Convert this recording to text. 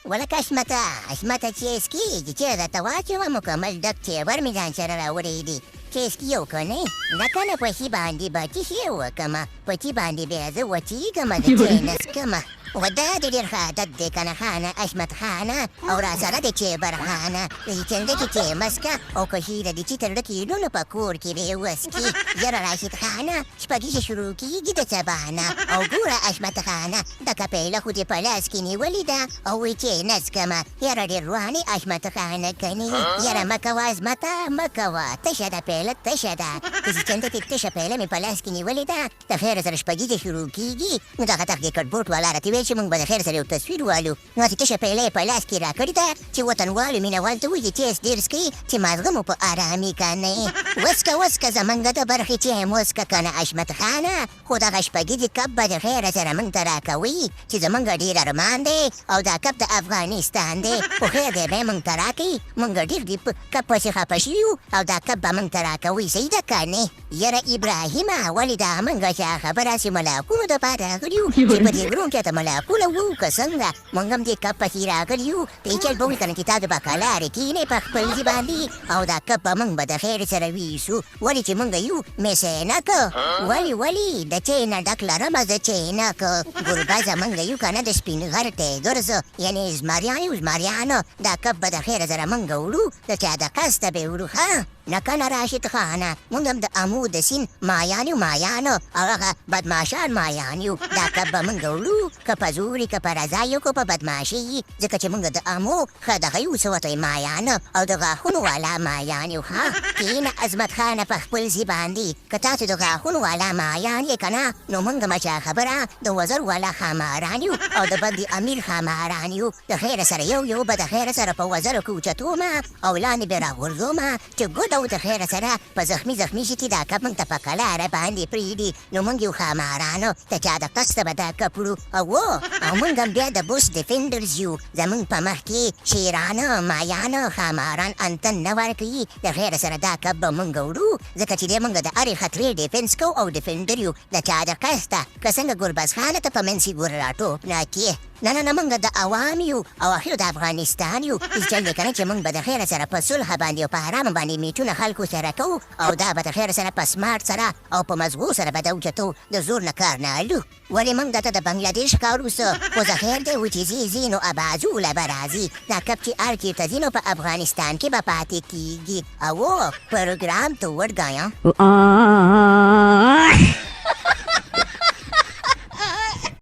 ولکه اشمته چې اسکېږي چې درته واچوه مکمل ډک چیور مې ځان سره راوړی دی چې اسکي یو کنې نه کنه په شي باندې به چیښې وکړمه په چي باندې بیا زه وچېږمه د چای نسکمه و دا د ډېر ښه عادت دی کنه خانه اشمت خانه او راسره د چیبر خانه د چنده کې چای مسکه او که شیره د چې تر ډکېدو نه په کور کې به یې وسکي یاره راشد خانه شپږیزه شروع کېږي د سبانه او ګوره اشمت خانه دکه پیله خو دې په لاس کې نیولې ده او وایي چې نسکمه یاره ډېر روانې اشمت خانه کنې یاره مه کوه عظمته مه کوه تشه ده پیله تشه ده که چې چنده کې تشه پیله مې په لاس کې نیولې ده د خیره سره شپږیزه شروع کېږي نو دغه تخ دې کټبورډ والا راته چې موږ به د خیر سره یو تصویر والو نو چې تشه پیله یې په لاس کې راکړې ده چې وطنوالو مینهوال ته وایي چې تیز ډېر څکئ چې مازغه مو په ارامي کنې وسکه زموږ د برخې چې هم وسکه کنه اشمت خانه خو دغه شپږیزې کپ به د خیره سره موږ ته راکوي چې زموږ ډېر ارمان دی او دا کپ د افغانستان دی خو خیر دی به یې موږ ته راکوي موږ ډېر دې په کپ پسې خفه شوي یو او دا کپ به موږ ته راکوي صحیح ده کنې یاره ابراهیمه ولې دا موږ چې خبره سې ملاقونو دپاره راغلي یو چې په دې غرونو کې ته ملاقونه وو که څنګه موږ هم دې کپ پسې راغلي یو پیچل به وي که نه چې تا د بکالارې کینې په خپل ځي باندې او دا کپ به موږ به د خیر سره ویسو ولې چې موږ یو مسینک ولې د چای نه ډک لرمه زه چینک ګربزه موږ یو که نه د سپین غر ټیګر زه یعنې زمریانو دا کپ به د خیر سره موږ وړو د چا د قصده به وړو ښه نه کنه راشد خانه موږ هم د امو د سیند مایانو او هغه بدماشان مایان یو دا کپ به موږ وړو که په زوري که په رضا یو که په بدماشي ځکه چې موږ د امو ښه دغه یو څه ورته مایان او د غاښونو والا مایان یو ښه کښېنه عظمت خانه په خپل ځي باندې که تاسو د غاښونو والا مایان یې که نه نو موږ مچا خبره د وزر والا خاماران یو او د بند امیر خاماران یو د خیره سره یو به د خیره سره په وزرو کې اوچتومه او لاندې به راغورځومه چې ګوډه او د خیره سره په زخمي شي چې دا کپ موږ ته په کلاره باندې پرېږدي نو موږ یو خامارانو د چا د قصده به دا کپ وړو او موږ هم بیا د بوس ډیفینډرز یو زموږ په مخ کې شیرانه مایانه خاماران انتن نه ورکوي د خیره سره دا کپ به موږ وړو ځکه چې دی موږ د هرې خطرې ډیفینس کوو او ډیفینډر یو د چا د قصده که څنګه ګربز خانه ته په منځ کې ګور راټوپ نه کړې نه موږ د عوام یو او اخر د افغانستان یو چل دی کنه چې موږ به د خیره سره په صلح باندې او په حرام باندې میټونه خلکو سره کوو او دا به د خیره سره په سمارټ سره او په مزغو سره به د اوچتو د زور نه کار نه الو ولې موږ درته د بنګلادیش کار وسه خو زه خیر دی و چې ځي نو ابازوله به راځي دا کپ چې هر چېرته ځي نو په افغانستان کې به پاتې کېږي او پروګرام ته ورګایم